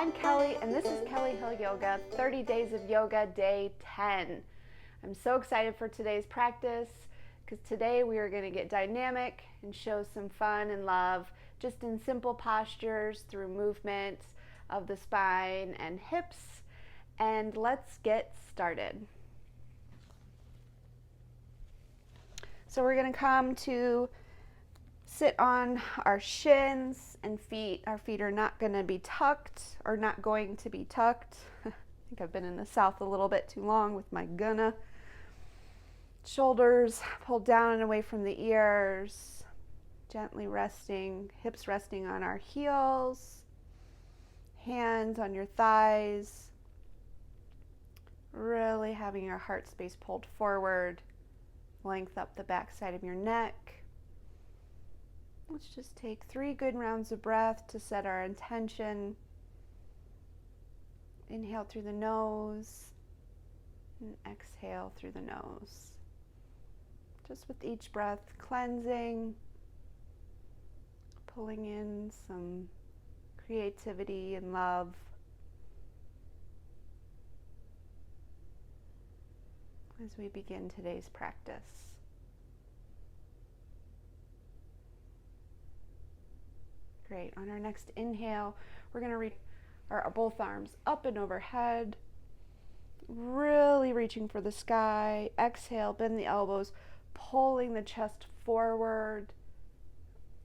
I'm Kelly, and this is Kelly Hill Yoga, 30 Days of Yoga, Day 10. I'm so excited for today's practice because today we are going to get dynamic and show some fun and love just in simple postures through movement of the spine and hips. And let's get started. So we're going to come to sit on our shins and feet. Our feet are not going to be tucked or not going to be tucked. I think I've been in the South a little bit too long with my gonna. Shoulders pulled down and away from the ears. Gently resting, hips resting on our heels. Hands on your thighs. Really having your heart space pulled forward. Length up the back side of your neck. Let's just take 3 good rounds of breath to set our intention. Inhale through the nose and exhale through the nose. Just with each breath, cleansing, pulling in some creativity and love. As we begin today's practice. Great. On our next inhale, we're going to reach both arms up and overhead, really reaching for the sky. Exhale, bend the elbows, pulling the chest forward.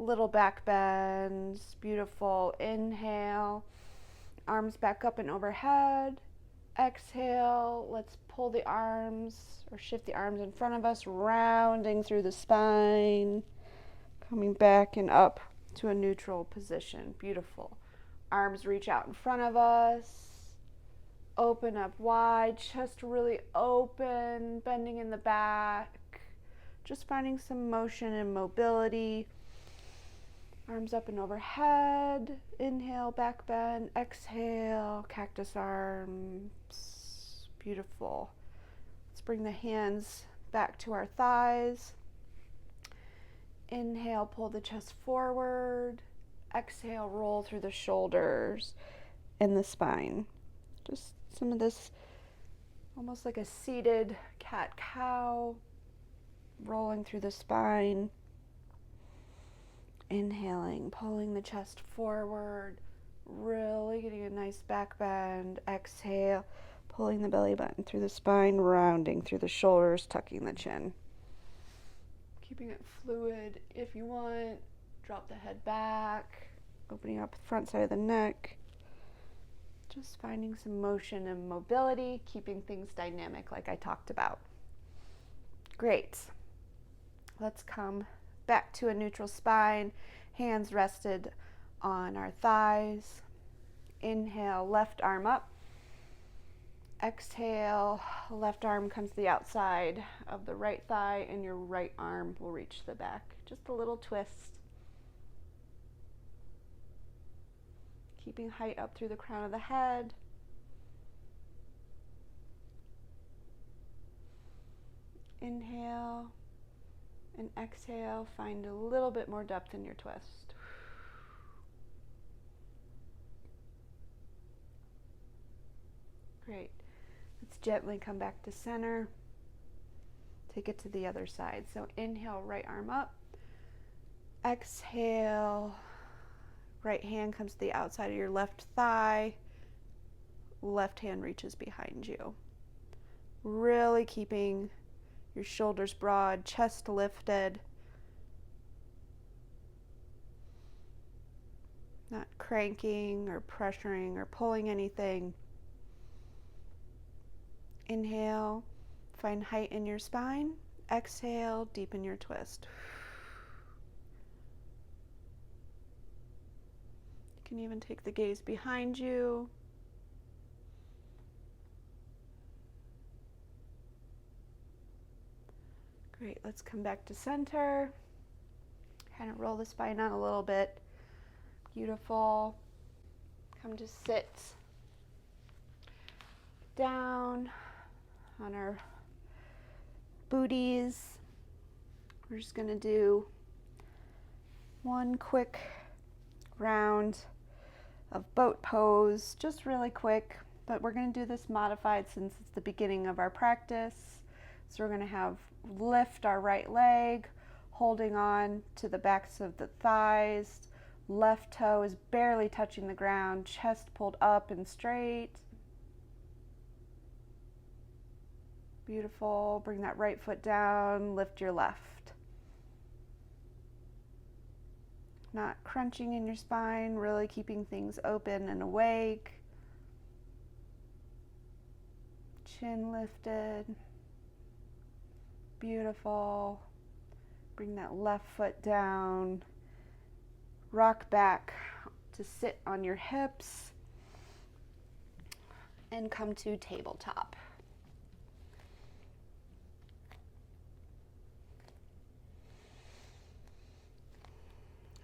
Little back bends. Beautiful. Inhale, arms back up and overhead. Exhale, let's pull the arms or shift the arms in front of us, rounding through the spine, coming back and up to a neutral position. Beautiful. Arms reach out in front of us. Open up wide, chest really open, bending in the back. Just finding some motion and mobility. Arms up and overhead. Inhale, back bend. Exhale, cactus arms. Beautiful. Let's bring the hands back to our thighs. Inhale, pull the chest forward. Exhale, roll through the shoulders and the spine. Just some of this almost like a seated cat-cow, rolling through the spine. Inhaling, pulling the chest forward, really getting a nice back bend. Exhale, pulling the belly button through the spine, rounding through the shoulders, tucking the chin. Keeping it fluid. If you want, drop the head back, opening up the front side of the neck. Just finding some motion and mobility, keeping things dynamic like I talked about. Great. Let's come back to a neutral spine, hands rested on our thighs. Inhale, left arm up. Exhale, left arm comes to the outside of the right thigh and your right arm will reach the back. Just a little twist. Keeping height up through the crown of the head. Inhale and exhale, find a little bit more depth in your twist. Great. Let's gently come back to center. Take it to the other side. So inhale, right arm up. Exhale, right hand comes to the outside of your left thigh. Left hand reaches behind you. Really keeping your shoulders broad, chest lifted. Not cranking or pressuring or pulling anything. Inhale, find height in your spine. Exhale, deepen your twist. You can even take the gaze behind you. Great, let's come back to center. Kind of roll the spine out a little bit. Beautiful. Come to sit down on our booties. We're just going to do one quick round of boat pose, just really quick, but we're going to do this modified since it's the beginning of our practice. So we're going to have lift our right leg, holding on to the backs of the thighs. Left toe is barely touching the ground, chest pulled up and straight. Beautiful. Bring that right foot down, lift your left. Not crunching in your spine, really keeping things open and awake. Chin lifted. Beautiful. Bring that left foot down. Rock back to sit on your hips and come to tabletop.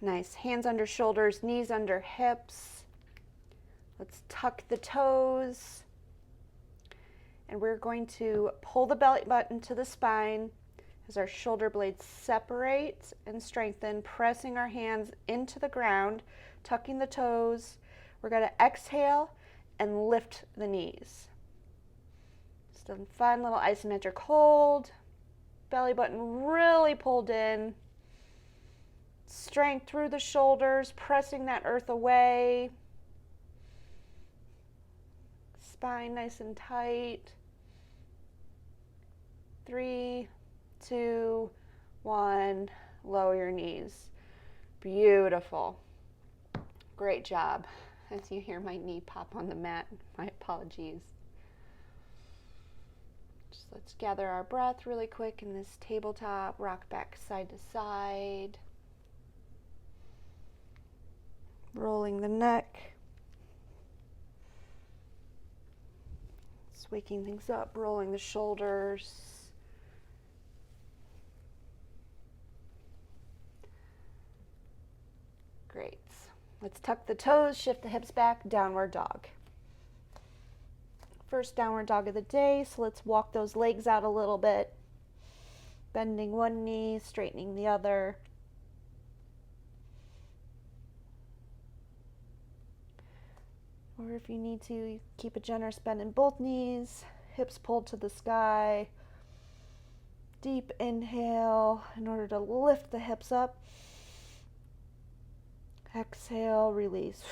Nice. Hands under shoulders, knees under hips. Let's tuck the toes. And we're going to pull the belly button to the spine as our shoulder blades separate and strengthen, pressing our hands into the ground, tucking the toes. We're going to exhale and lift the knees. Just a fun little isometric hold. Belly button really pulled in. Strength through the shoulders, pressing that earth away. Spine nice and tight. 3, 2, 1. Lower your knees. Beautiful. Great job. As you hear my knee pop on the mat, my apologies. Just let's gather our breath really quick in this tabletop. Rock back side to side. Rolling the neck. Just waking things up, rolling the shoulders. Great. Let's tuck the toes, shift the hips back, downward dog. First downward dog of the day, so let's walk those legs out a little bit. Bending one knee, straightening the other. Or if you need to, keep a generous bend in both knees, hips pulled to the sky. Deep inhale in order to lift the hips up. Exhale, release.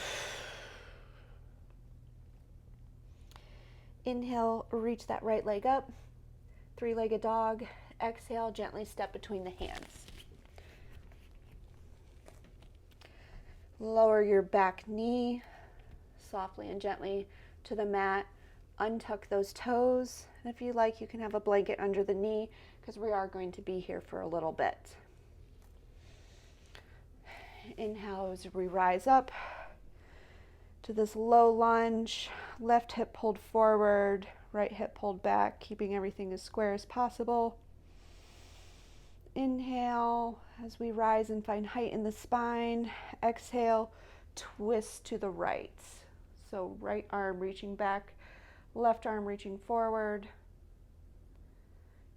Inhale, reach that right leg up. Three-legged dog. Exhale, gently step between the hands. Lower your back knee softly and gently to the mat. Untuck those toes. And if you like, you can have a blanket under the knee because we are going to be here for a little bit. Inhale as we rise up to this low lunge. Left hip pulled forward, right hip pulled back, keeping everything as square as possible. Inhale as we rise and find height in the spine. Exhale, twist to the right. So right arm reaching back, left arm reaching forward.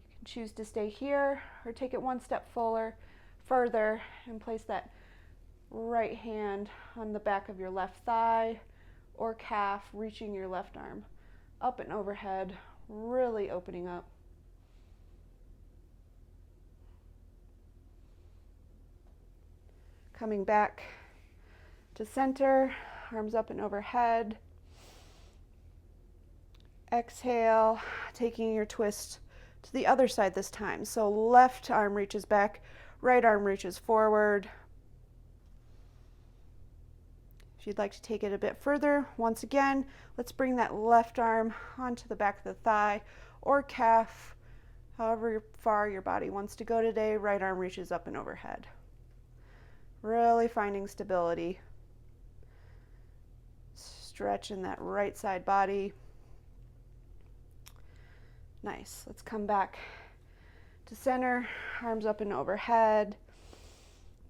You can choose to stay here or take it one step further and place that right hand on the back of your left thigh or calf, reaching your left arm up and overhead, really opening up. Coming back to center, arms up and overhead. Exhale, taking your twist to the other side this time. So left arm reaches back, right arm reaches forward. If you'd like to take it a bit further, once again, let's bring that left arm onto the back of the thigh or calf, however far your body wants to go today. Right arm reaches up and overhead. Really finding stability. Stretch in that right side body. Nice. Let's come back to center, arms up and overhead.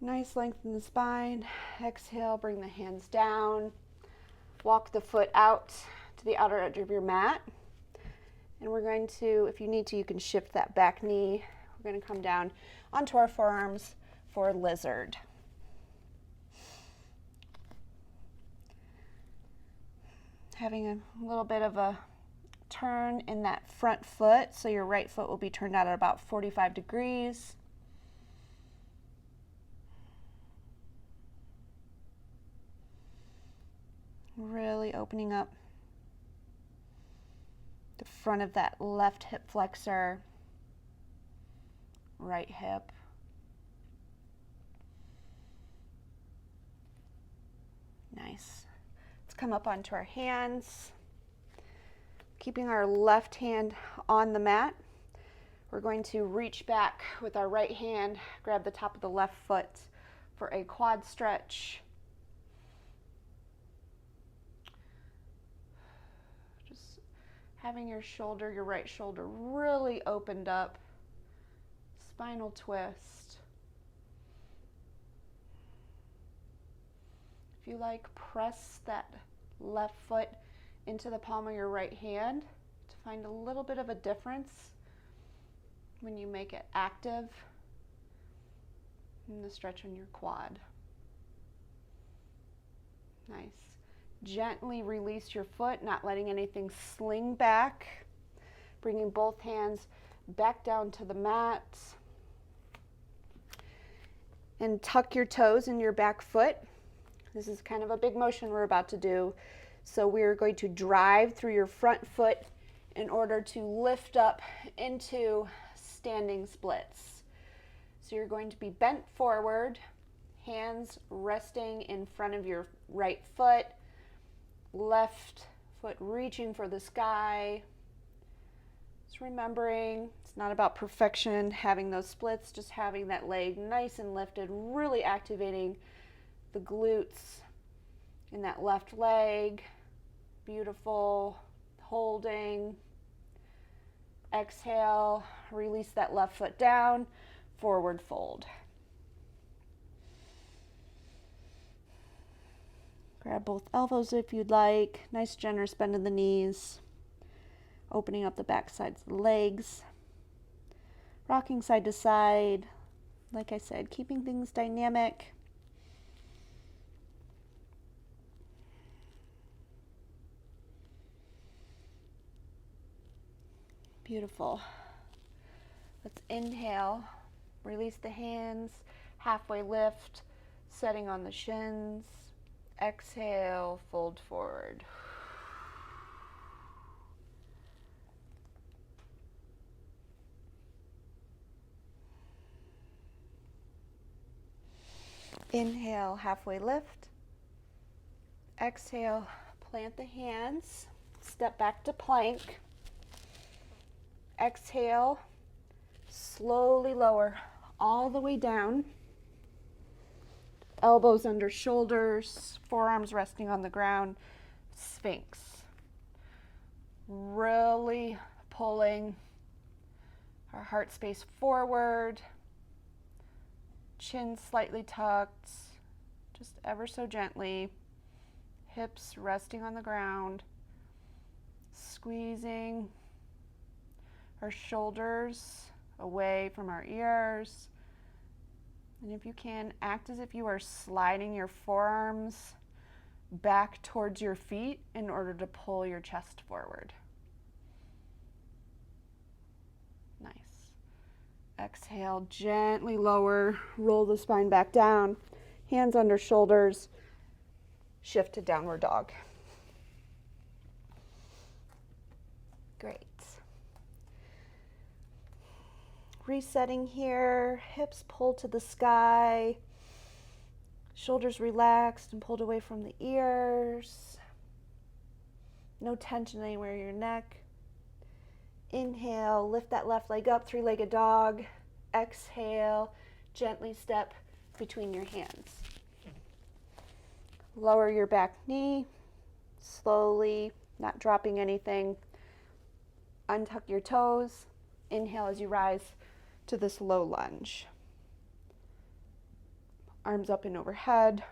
Nice length in the spine. Exhale, bring the hands down. Walk the foot out to the outer edge of your mat. And we're going to, if you need to, you can shift that back knee. We're going to come down onto our forearms for lizard. Having a little bit of a turn in that front foot, so your right foot will be turned out at about 45 degrees. Really opening up the front of that left hip flexor, right hip. Nice. Let's come up onto our hands. Keeping our left hand on the mat, we're going to reach back with our right hand, grab the top of the left foot for a quad stretch. Just having your shoulder, your right shoulder really opened up. Spinal twist. If you like, press that left foot into the palm of your right hand to find a little bit of a difference when you make it active in the stretch on your quad. Nice. Gently release your foot, not letting anything sling back. Bringing both hands back down to the mat. And tuck your toes in your back foot. This is kind of a big motion we're about to do. So we're going to drive through your front foot in order to lift up into standing splits. So you're going to be bent forward, hands resting in front of your right foot, left foot reaching for the sky. Just remembering it's not about perfection, having those splits, just having that leg nice and lifted, really activating the glutes in that left leg. Beautiful. Holding. Exhale, release that left foot down, forward fold. Grab both elbows if you'd like. Nice generous bend in the knees. Opening up the back sides of the legs. Rocking side to side. Like I said, keeping things dynamic. Beautiful. Let's inhale, release the hands, halfway lift, setting on the shins. Exhale, fold forward. Inhale, halfway lift. Exhale, plant the hands, step back to plank. Exhale, slowly lower all the way down. Elbows under shoulders, forearms resting on the ground. Sphinx. Really pulling our heart space forward. Chin slightly tucked, just ever so gently. Hips resting on the ground. Squeezing our shoulders away from our ears. And if you can, act as if you are sliding your forearms back towards your feet in order to pull your chest forward. Nice. Exhale, gently lower, roll the spine back down, hands under shoulders, shift to downward dog. Great. Resetting here, hips pulled to the sky, shoulders relaxed and pulled away from the ears. No tension anywhere in your neck. Inhale, lift that left leg up, three-legged dog. Exhale, gently step between your hands. Lower your back knee, slowly, not dropping anything. Untuck your toes. Inhale as you rise to this low lunge. Arms up and overhead.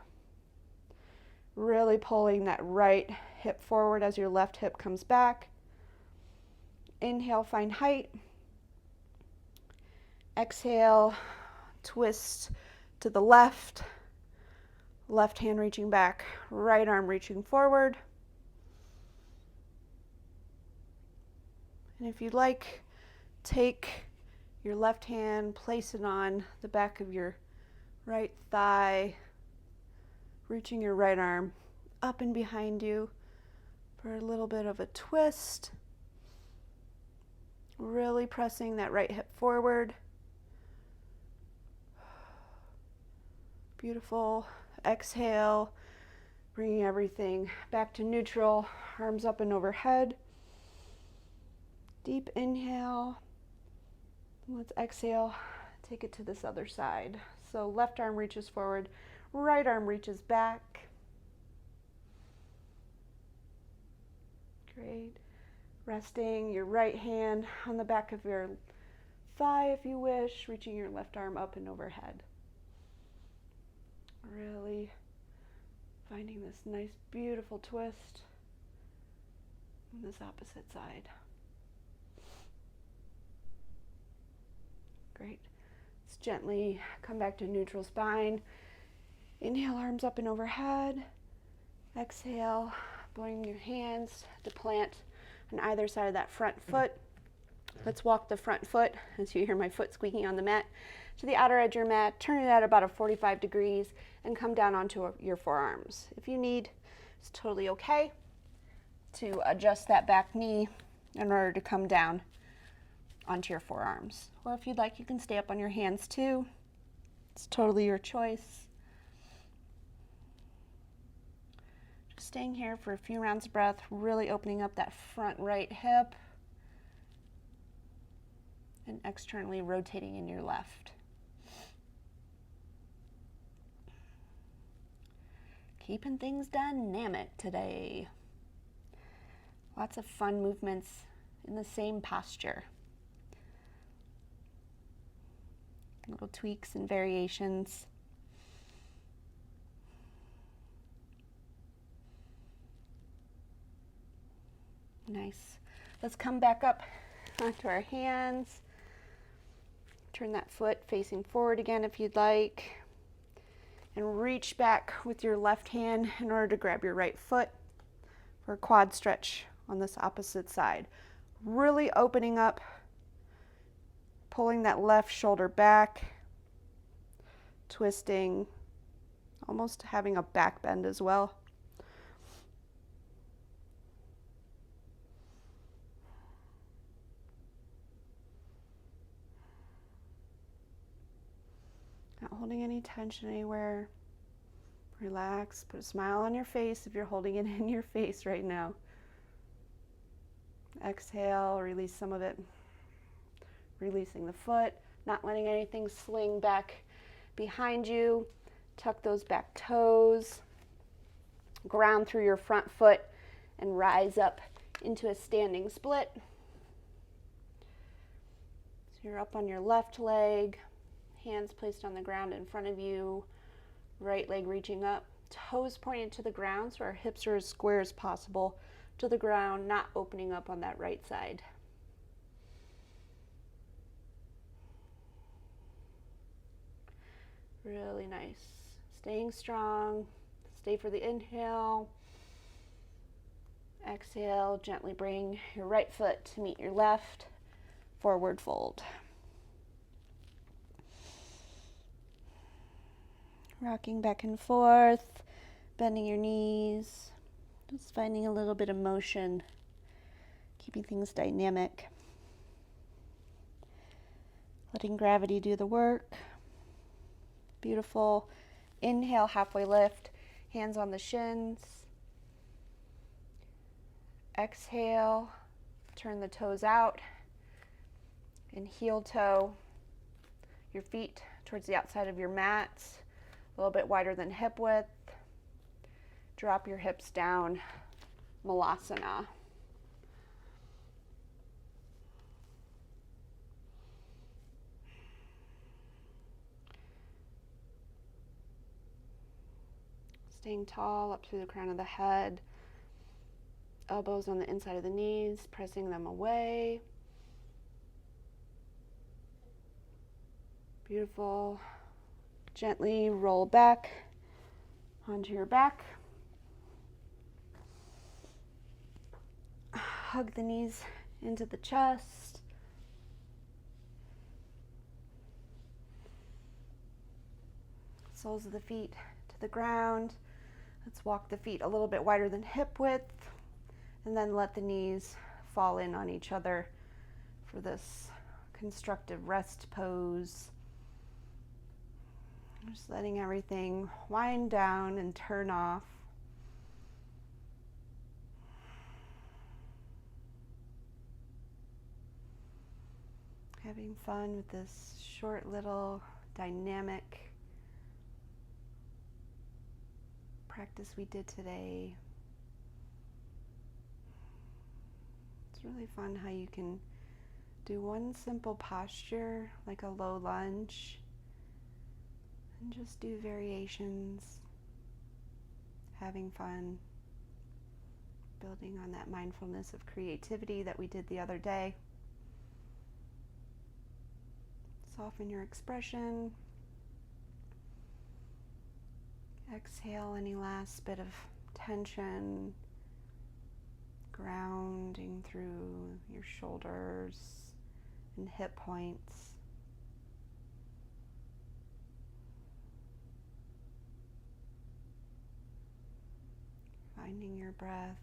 Really pulling that right hip forward as your left hip comes back. Inhale, find height. Exhale, twist to the left. Left hand reaching back, right arm reaching forward. And if you'd like, take your left hand, place it on the back of your right thigh, reaching your right arm up and behind you for a little bit of a twist. Really pressing that right hip forward. Beautiful. Exhale, bringing everything back to neutral, arms up and overhead. Deep inhale. Let's exhale, take it to this other side. So left arm reaches forward, right arm reaches back. Great. Resting your right hand on the back of your thigh if you wish, reaching your left arm up and overhead. Really finding this nice, beautiful twist on this opposite side. Great. Let's gently come back to neutral spine. Inhale, arms up and overhead. Exhale, bring your hands to plant on either side of that front foot. Let's walk the front foot, as you hear my foot squeaking on the mat, to the outer edge of your mat. Turn it at about a 45 degrees and come down onto your forearms. If you need, it's totally okay to adjust that back knee in order to come down onto your forearms. Or if you'd like, you can stay up on your hands too. It's totally your choice. Just staying here for a few rounds of breath, really opening up that front right hip and externally rotating in your left. Keeping things dynamic today. Lots of fun movements in the same posture. Little tweaks and variations. Nice. Let's come back up onto our hands. Turn that foot facing forward again if you'd like. And reach back with your left hand in order to grab your right foot for a quad stretch on this opposite side. Really opening up, pulling that left shoulder back, twisting, almost having a back bend as well. Not holding any tension anywhere. Relax, put a smile on your face if you're holding it in your face right now. Exhale, release some of it. Releasing the foot, not letting anything sling back behind you. Tuck those back toes. Ground through your front foot and rise up into a standing split. So you're up on your left leg. Hands placed on the ground in front of you, right leg reaching up, toes pointed to the ground so our hips are as square as possible to the ground, not opening up on that right side. Really nice. Staying strong. Stay for the inhale. Exhale, gently bring your right foot to meet your left. Forward fold. Rocking back and forth, bending your knees, just finding a little bit of motion, keeping things dynamic. Letting gravity do the work. Beautiful. Inhale, halfway lift, hands on the shins. Exhale, turn the toes out and heel toe your feet towards the outside of your mats. A little bit wider than hip width. Drop your hips down, Malasana. Staying tall up through the crown of the head. Elbows on the inside of the knees, pressing them away. Beautiful. Gently roll back onto your back. Hug the knees into the chest. Soles of the feet to the ground. Let's walk the feet a little bit wider than hip width, and then let the knees fall in on each other for this constructive rest pose. Just letting everything wind down and turn off. Having fun with this short little dynamic practice we did today. It's really fun how you can do one simple posture like a low lunge and just do variations, having fun, building on that mindfulness of creativity that we did the other day. Soften your expression. Exhale any last bit of tension, grounding through your shoulders and hip points. Finding your breath.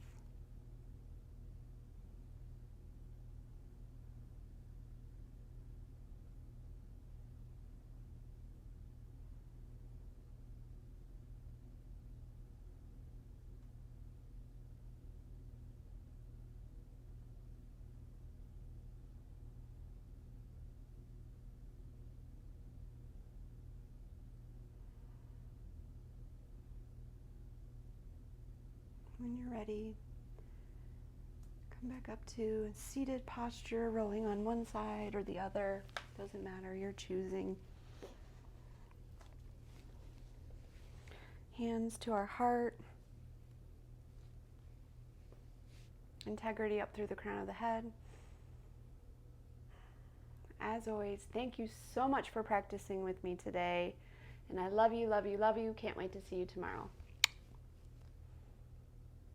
When you're ready, come back up to a seated posture, rolling on one side or the other. Doesn't matter, you're choosing. Hands to our heart. Integrity up through the crown of the head. As always, thank you so much for practicing with me today. And I love you, love you, love you. Can't wait to see you tomorrow.